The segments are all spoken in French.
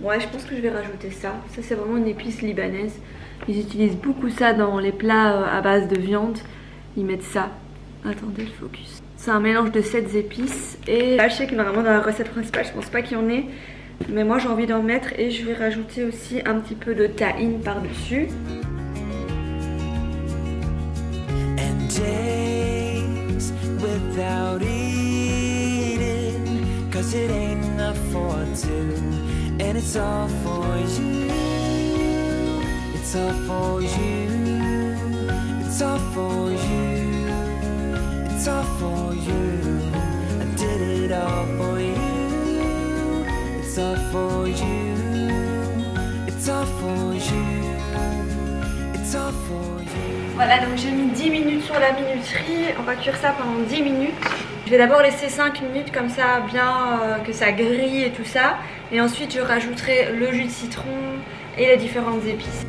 Ouais, je pense que je vais rajouter ça. Ça, c'est vraiment une épice libanaise. Ils utilisent beaucoup ça dans les plats à base de viande. Ils mettent ça. Attendez le focus. C'est un mélange de 7 épices. Et là, je sais que normalement dans la recette principale, je pense pas qu'il y en ait. Mais moi, j'ai envie d'en mettre. Et je vais rajouter aussi un petit peu de tahine par-dessus. Days without eating, 'cause it ain't enough for two, and it's all for you, it's all for you, it's all for you, it's all for you, I did it all for you, it's all for you, it's all for you, it's all for you. Voilà, donc j'ai mis 10 minutes sur la minuterie. On va cuire ça pendant 10 minutes. Je vais d'abord laisser 5 minutes comme ça, bien que ça grille et tout ça. Et ensuite je rajouterai le jus de citron et les différentes épices.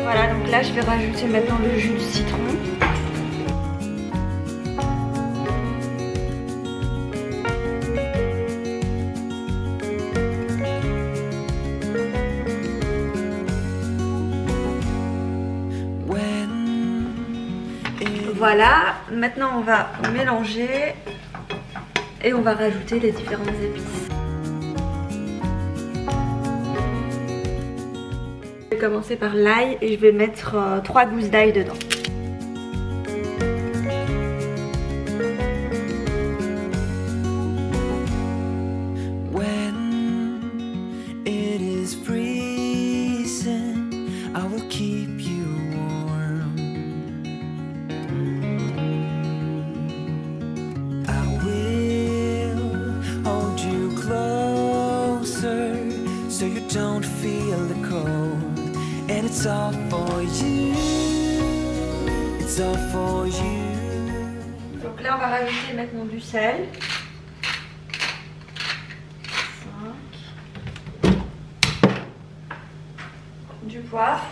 Voilà, donc là je vais rajouter maintenant le jus de citron. Voilà, maintenant on va mélanger et on va rajouter les différentes épices. Je vais commencer par l'ail et je vais mettre 3 gousses d'ail dedans. So you don't feel the cold, and it's all for you, it's all for you. Donc là on va rajouter maintenant du sel. 5. Du poivre.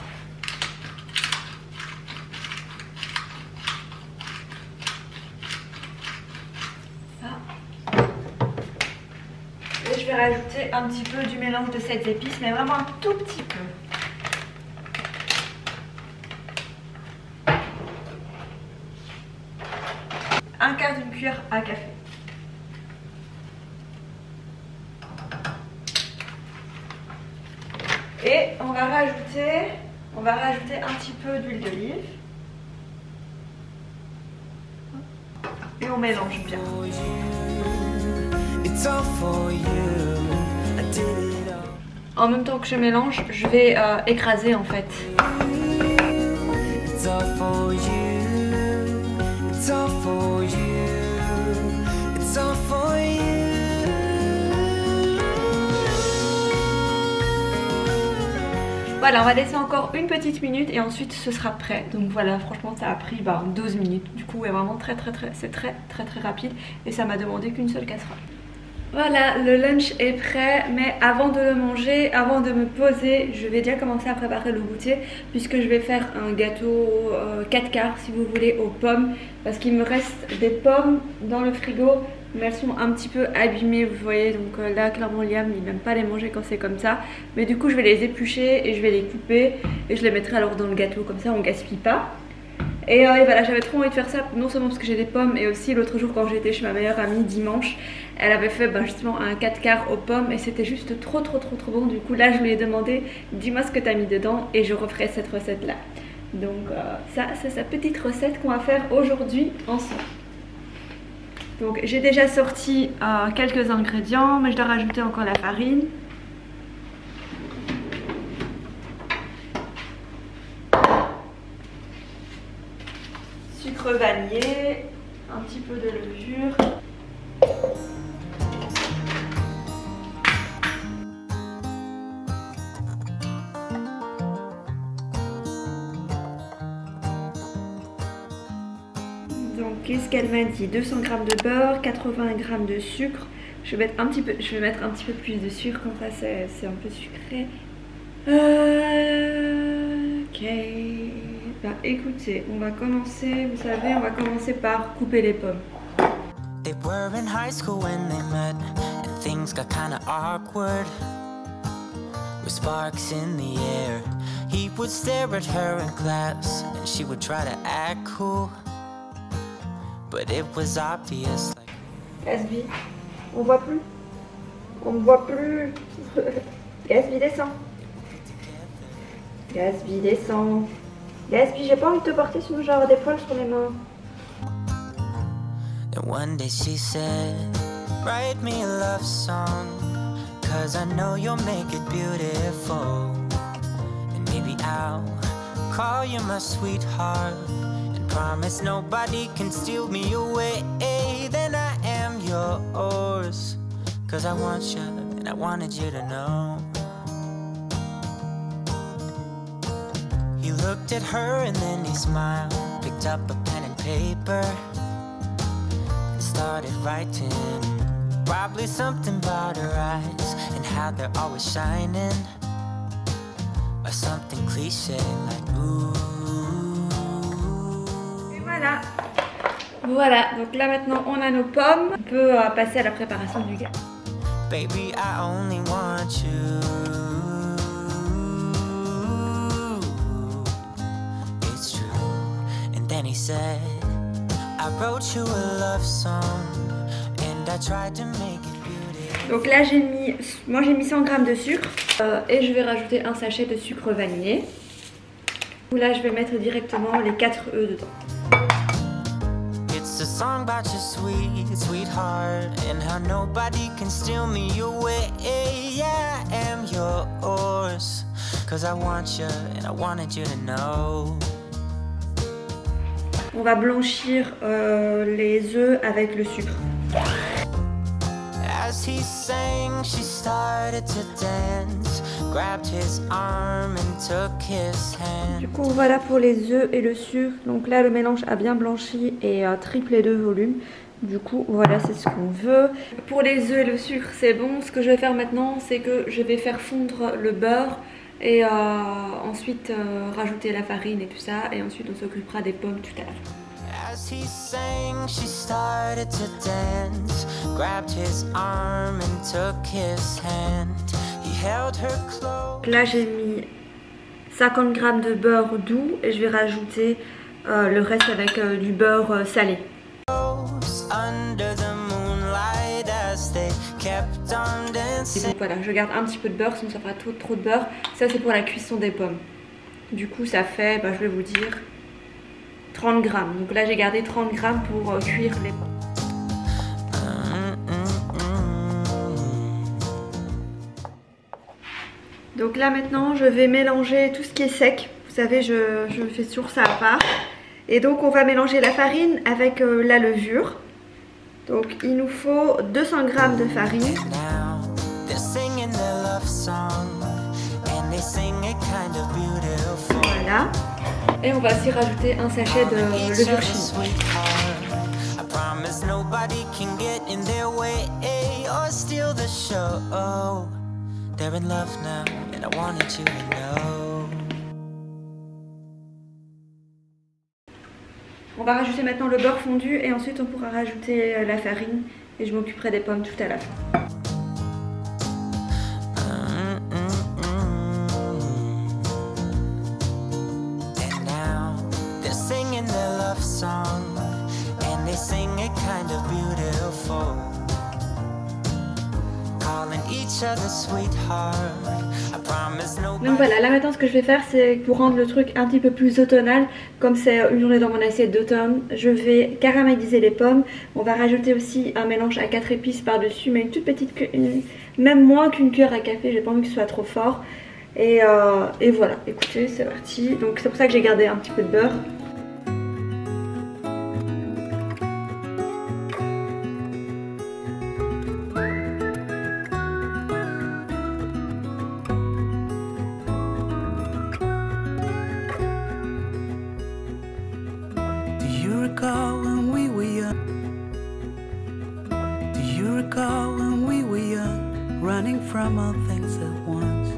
Et je vais rajouter un petit peu du mélange de 7 épices, mais vraiment un tout petit peu. Un quart d'une cuillère à café. Et on va rajouter un petit peu d'huile d'olive. Et on mélange bien. En même temps que je mélange, je vais écraser en fait. Voilà, on va laisser encore une petite minute et ensuite ce sera prêt. Donc voilà, franchement ça a pris 12 minutes. Du coup, ouais, vraiment c'est très rapide et ça m'a demandé qu'une seule casserole. Voilà, le lunch est prêt, mais avant de le manger, avant de me poser, je vais déjà commencer à préparer le goûter puisque je vais faire un gâteau 4 quarts si vous voulez aux pommes parce qu'il me reste des pommes dans le frigo mais elles sont un petit peu abîmées, vous voyez, donc là clairement Liam il n'aime pas les manger quand c'est comme ça, mais du coup je vais les éplucher et je vais les couper et je les mettrai alors dans le gâteau, comme ça on gaspille pas. Et voilà, j'avais trop envie de faire ça, non seulement parce que j'ai des pommes, et aussi l'autre jour quand j'étais chez ma meilleure amie dimanche, elle avait fait justement un 4 quarts aux pommes et c'était juste trop bon. Du coup là je lui ai demandé, dis-moi ce que t'as mis dedans et je referai cette recette là. Donc ça c'est sa petite recette qu'on va faire aujourd'hui ensemble. Donc j'ai déjà sorti quelques ingrédients, mais je dois rajouter encore la farine. Sucre vanillé, un petit peu de levure. Donc qu'est-ce qu'elle m'a dit? 200 g de beurre, 80 g de sucre. Je vais mettre un petit peu plus de sucre, comme ça c'est un peu sucré. Ok. Bah écoutez, on va commencer, vous savez, on va commencer par couper les pommes. It were in high school when they met, and things got kinda awkward. With sparks in the air, he would stare at her in class, and she would try to act cool, but it was obvious. Gatsby, on voit plus. On ne voit plus. Gatsby, descend. Gatsby, descend. Gatsby, j'ai pas envie de te porter sinon j'ai avoir des poils sur les mains. And one day she said, write me a love song, 'cause I know you'll make it beautiful. And maybe I'll call you my sweetheart, and promise nobody can steal me away. Then I am yours, 'cause I want you and I wanted you to know. He looked at her and then he smiled, picked up a pen and paper, started writing, probably something about her eyes and how they're always shining, or something cliché like ooh. Et voilà. Voilà, donc là maintenant on a nos pommes. On peut passer à la préparation du gâteau. Baby, I only want you. It's true. And then he said, I wrote you a love song and I tried to make it beautiful. Donc là j'ai mis 100 g de sucre et je vais rajouter un sachet de sucre vanillé. Là je vais mettre directement les 4 œufs dedans. It's a song about your sweet, sweetheart, and how nobody can steal me away. Yeah, I am yours, 'cause I want you and I wanted you to know. On va blanchir les œufs avec le sucre. As he sang, she started to dance, grabbed his arm and took his hand. Du coup voilà pour les œufs et le sucre. Donc là le mélange a bien blanchi et triplé de volume. Du coup voilà, c'est ce qu'on veut. Pour les œufs et le sucre c'est bon. Ce que je vais faire maintenant c'est que je vais faire fondre le beurre et ensuite rajouter la farine et tout ça, et ensuite on s'occupera des pommes tout à l'heure. As he sang, she started to dance, grabbed his arm and took his hand. He held her close. Là j'ai mis 50 g de beurre doux et je vais rajouter le reste avec du beurre salé. Under the moonlight as they kept on dancing. Et donc voilà, je garde un petit peu de beurre sinon ça fera trop de beurre. Ça c'est pour la cuisson des pommes. Du coup ça fait, je vais vous dire, 30 g. Donc là j'ai gardé 30 g pour cuire les pommes. Donc là maintenant je vais mélanger tout ce qui est sec. Vous savez je fais toujours ça à part. Et donc on va mélanger la farine avec la levure. Donc il nous faut 200 g de farine. Voilà. Et on va aussi rajouter un sachet de levure chimique. On va rajouter maintenant le beurre fondu et ensuite on pourra rajouter la farine et je m'occuperai des pommes tout à la fin. Donc voilà, là maintenant ce que je vais faire c'est pour rendre le truc un petit peu plus automnal, comme c'est une journée dans mon assiette d'automne, je vais caraméliser les pommes. On va rajouter aussi un mélange à 4 épices par dessus, mais une toute petite, même moins qu'une cuillère à café, j'ai pas envie que ce soit trop fort. Et voilà, écoutez, c'est parti. Donc c'est pour ça que j'ai gardé un petit peu de beurre. Running from all things at once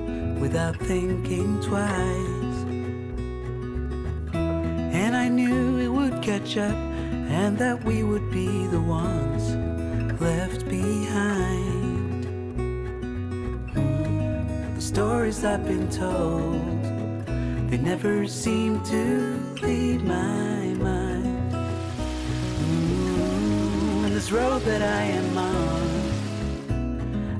without thinking twice. And I knew it would catch up and that we would be the ones left behind. The stories I've been told, they never seem to leave my mind. And this road that I am on,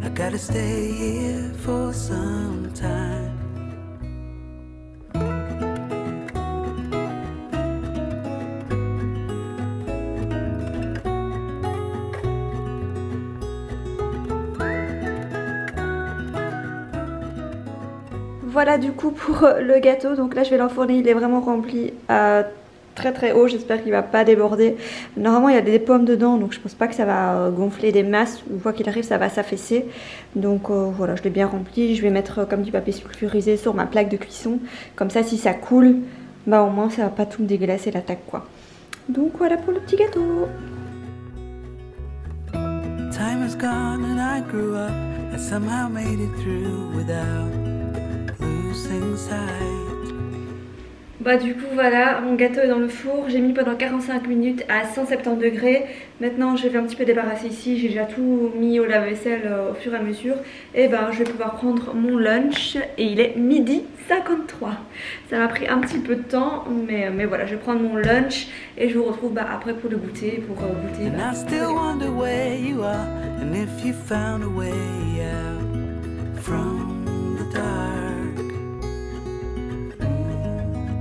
I gotta stay here for some time. Voilà du coup pour le gâteau, donc là je vais l'enfourner, il est vraiment rempli à très très haut, j'espère qu'il va pas déborder. Normalement il y a des pommes dedans, donc je pense pas que ça va gonfler des masses, ou quoi qu'il arrive ça va s'affaisser. Donc voilà, je l'ai bien rempli, je vais mettre comme du papier sulfurisé sur ma plaque de cuisson, comme ça si ça coule, bah au moins ça va pas tout me dégueulasser la taque quoi. Donc voilà pour le petit gâteau. Time has gone and I grew up, I somehow made it through without losing sight. Bah du coup voilà, mon gâteau est dans le four, j'ai mis pendant 45 minutes à 170 degrés. Maintenant je vais un petit peu débarrasser ici, j'ai déjà tout mis au lave-vaisselle au fur et à mesure. Et ben je vais pouvoir prendre mon lunch et il est 12h53. Ça m'a pris un petit peu de temps mais voilà, je vais prendre mon lunch et je vous retrouve bah, après pour le goûter, pour goûter. And I still wonder where you are and if you found a way out from the dark.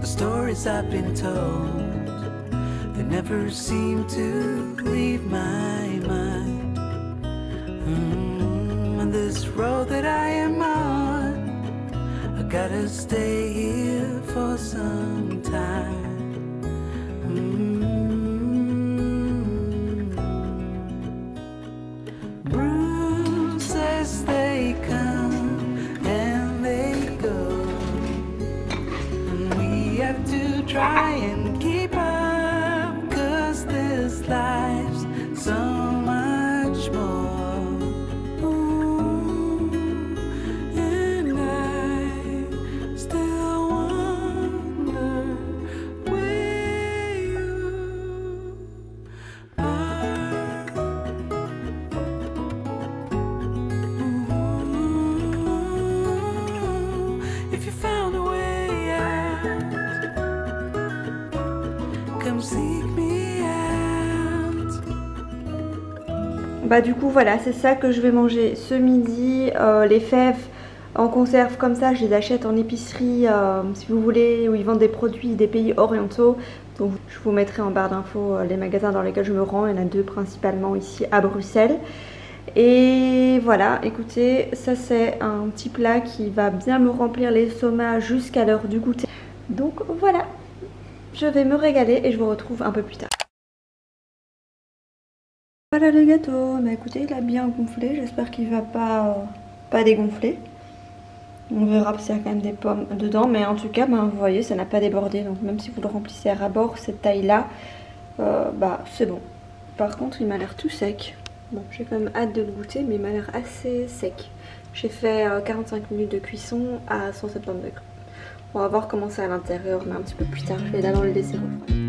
The stories I've been told, they never seem to leave my mind. And this road that I am on, I gotta stay here for some time. Bruises they come and they go. We have to try and keep up, 'cause this life's so much more. Ooh, and I still wonder where you are. Ooh, if you found a way out, come seek me out. Bah du coup voilà, c'est ça que je vais manger ce midi. Les fèves en conserve comme ça, je les achète en épicerie si vous voulez, où ils vendent des produits des pays orientaux. Donc je vous mettrai en barre d'infos les magasins dans lesquels je me rends. Il y en a deux principalement ici à Bruxelles. Et voilà, écoutez, ça c'est un petit plat qui va bien me remplir l'estomac jusqu'à l'heure du goûter. Donc voilà, je vais me régaler et je vous retrouve un peu plus tard. Voilà le gâteau, mais écoutez, il a bien gonflé, j'espère qu'il va pas dégonfler. On verra s'il y a quand même des pommes dedans, mais en tout cas, bah, vous voyez, ça n'a pas débordé. Donc même si vous le remplissez à ras-bord, cette taille-là, bah c'est bon. Par contre, il m'a l'air tout sec. Bon, j'ai quand même hâte de le goûter, mais il m'a l'air assez sec. J'ai fait 45 minutes de cuisson à 170 degrés. On va voir comment c'est à l'intérieur, mais un petit peu plus tard. Je vais d'abord le laisser refroidir.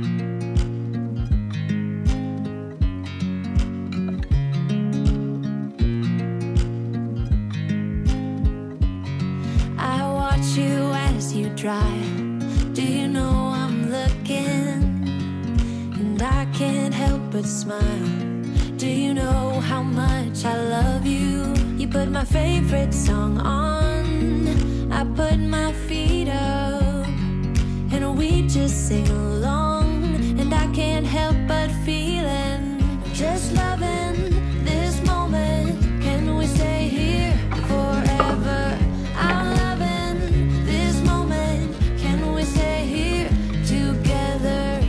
I watch you as you drive. Do you know I'm looking? And I can't help but smile. Do you know how much I love you? You put my favorite song on, I put my feet up, and we just sing along. And I can't help but feeling, just loving this moment. Can we stay here forever? I'm loving this moment. Can we stay here together?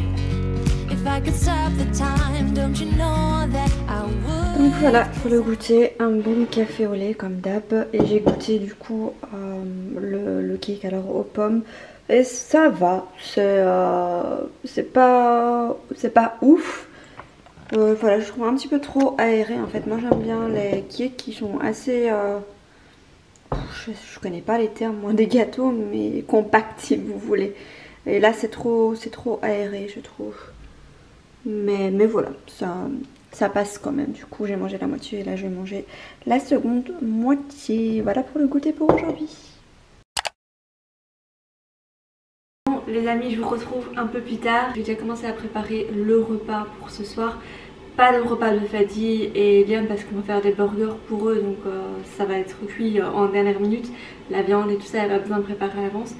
If I could stop the time, don't you know that I would? Donc voilà, pour le goûter, un bon café au lait comme d'hab. Et j'ai goûté du coup le cake alors aux pommes. Et ça va, c'est pas ouf. Voilà, je trouve un petit peu trop aéré en fait. Moi j'aime bien les cakes qui sont assez... je connais pas les termes, moi, des gâteaux, mais compacts si vous voulez. Et là c'est trop aéré je trouve. Mais voilà, ça passe quand même. Du coup j'ai mangé la moitié et là je vais manger la seconde moitié. Voilà pour le goûter pour aujourd'hui. Bon, les amis, je vous retrouve un peu plus tard. J'ai déjà commencé à préparer le repas pour ce soir. Pas le repas de Fadi et Liam parce qu'on va faire des burgers pour eux, donc ça va être cuit en dernière minute. La viande et tout ça, elle a besoin de préparer à l'avance.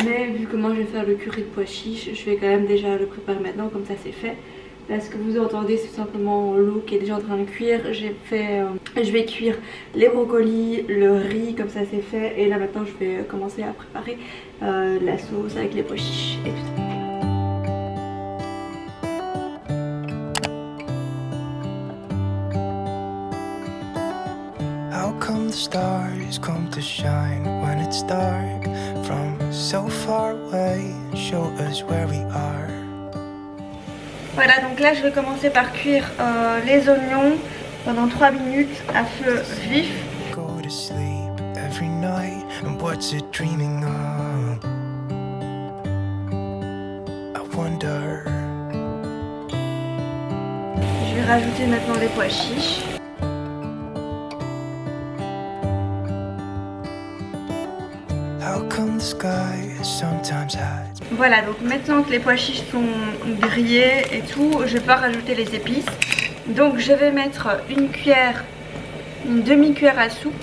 Mais vu que moi je vais faire le curry de pois chiches, je vais quand même déjà le préparer maintenant, comme ça c'est fait. Là ce que vous entendez c'est simplement l'eau qui est déjà en train de cuire. Je vais cuire les brocolis, le riz, comme ça c'est fait. Et là maintenant je vais commencer à préparer la sauce avec les pois chiches et tout ça. How come the stars come to shine when it's dark from so far away? Show us where we are. Voilà, donc là je vais commencer par cuire les oignons pendant 3 minutes à feu vif. Go to sleep every night and what's it dreaming of? I wonder. Je vais rajouter maintenant les pois chiches. How come the sky sometimes hides? Voilà, donc maintenant que les pois chiches sont grillés et tout, je vais pas rajouter les épices. Donc je vais mettre une demi-cuillère à soupe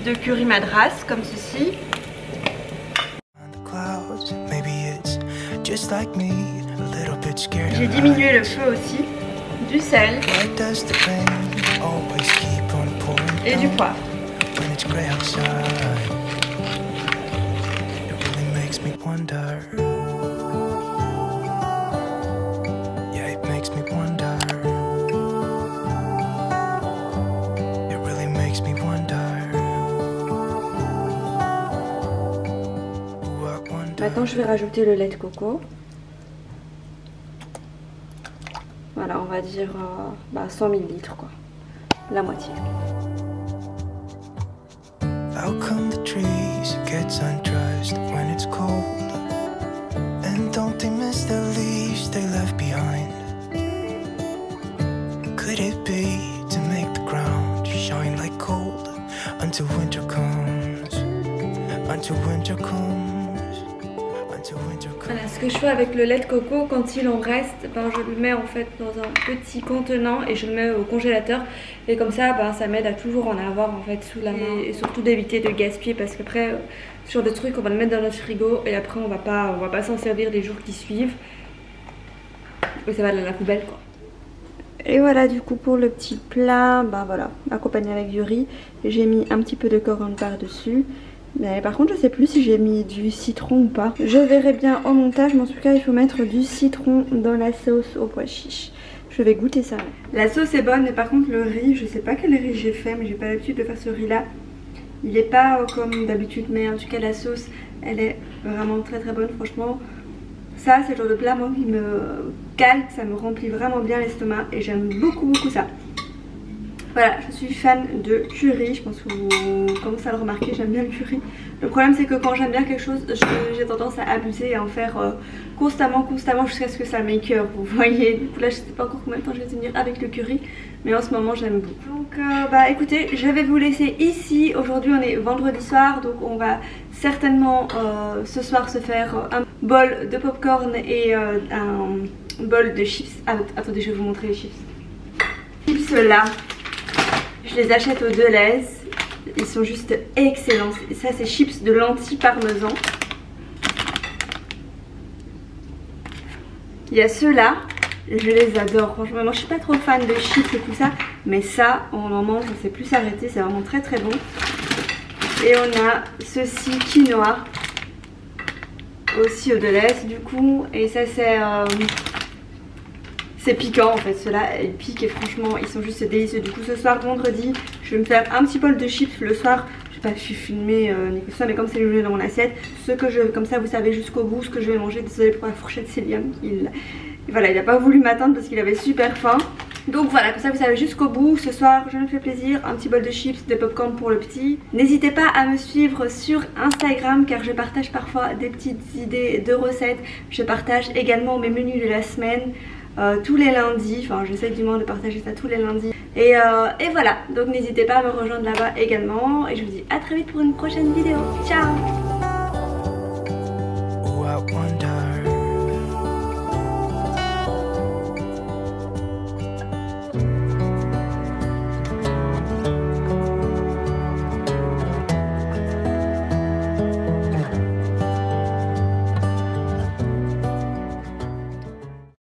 de curry madras comme ceci. J'ai diminué le feu aussi, du sel et du poivre. Maintenant je vais rajouter le lait de coco. Voilà, on va dire 100 ml quoi, la moitié. How come the trees gets undressed when it's cold? And don't they miss the leaves they left behind? Could it be to make the ground shine like gold until winter comes? Until winter comes. Voilà, ce que je fais avec le lait de coco, quand il en reste, je le mets en fait dans un petit contenant et je le mets au congélateur. Et comme ça, ça m'aide à toujours en avoir en fait sous la main. Et surtout d'éviter de gaspiller parce qu'après, ce genre de truc, on va le mettre dans notre frigo et après on va pas s'en servir les jours qui suivent. Et ça va dans la poubelle quoi. Et voilà du coup pour le petit plat, voilà, accompagné avec du riz. J'ai mis un petit peu de coriandre par dessus. Mais par contre je sais plus si j'ai mis du citron ou pas. Je verrai bien au montage, mais en tout cas il faut mettre du citron dans la sauce aux pois chiches. Je vais goûter ça. La sauce est bonne mais par contre le riz, je sais pas quel riz j'ai fait, mais j'ai pas l'habitude de faire ce riz là. Il est pas comme d'habitude, mais en tout cas la sauce elle est vraiment très très bonne franchement. Ça c'est le genre de plat moi qui me cale, ça me remplit vraiment bien l'estomac et j'aime beaucoup ça. Voilà, je suis fan de curry, je pense que vous commencez à le remarquer, j'aime bien le curry. Le problème c'est que quand j'aime bien quelque chose, j'ai tendance à abuser et à en faire constamment jusqu'à ce que ça m'écoeure, vous voyez. Du coup là je sais pas encore combien de temps je vais tenir avec le curry, mais en ce moment j'aime beaucoup. Donc écoutez, je vais vous laisser ici. Aujourd'hui on est vendredi soir, donc on va certainement ce soir se faire un bol de popcorn et un bol de chips. Attendez, je vais vous montrer les chips. Chips là. Je les achète au Deleuze, ils sont juste excellents. Ça c'est chips de lentilles parmesan. Il y a ceux-là, je les adore. Franchement, moi je suis pas trop fan de chips et tout ça, mais ça on en mange, on ne sait plus s'arrêter, c'est vraiment très très bon. Et on a ceci quinoa, aussi au Deleuze du coup, et ça c'est piquant en fait, ceux-là ils piquent et franchement ils sont juste délicieux. Du coup ce soir vendredi je vais me faire un petit bol de chips le soir. Je sais pas si je suis filmée ni que ça, mais comme c'est le dans mon assiette, comme ça vous savez jusqu'au bout ce que je vais manger. Désolée pour la fourchette, c'est Liam, voilà, il a pas voulu m'attendre parce qu'il avait super faim. Donc voilà, comme ça vous savez jusqu'au bout. Ce soir je me fais plaisir, un petit bol de chips, de popcorn pour le petit. N'hésitez pas à me suivre sur Instagram car je partage parfois des petites idées de recettes. Je partage également mes menus de la semaine. tous les lundis. Enfin, j'essaie du moins de partager ça tous les lundis. Et voilà, donc n'hésitez pas à me rejoindre là-bas également. Et je vous dis à très vite pour une prochaine vidéo. Ciao! Oh, I wonder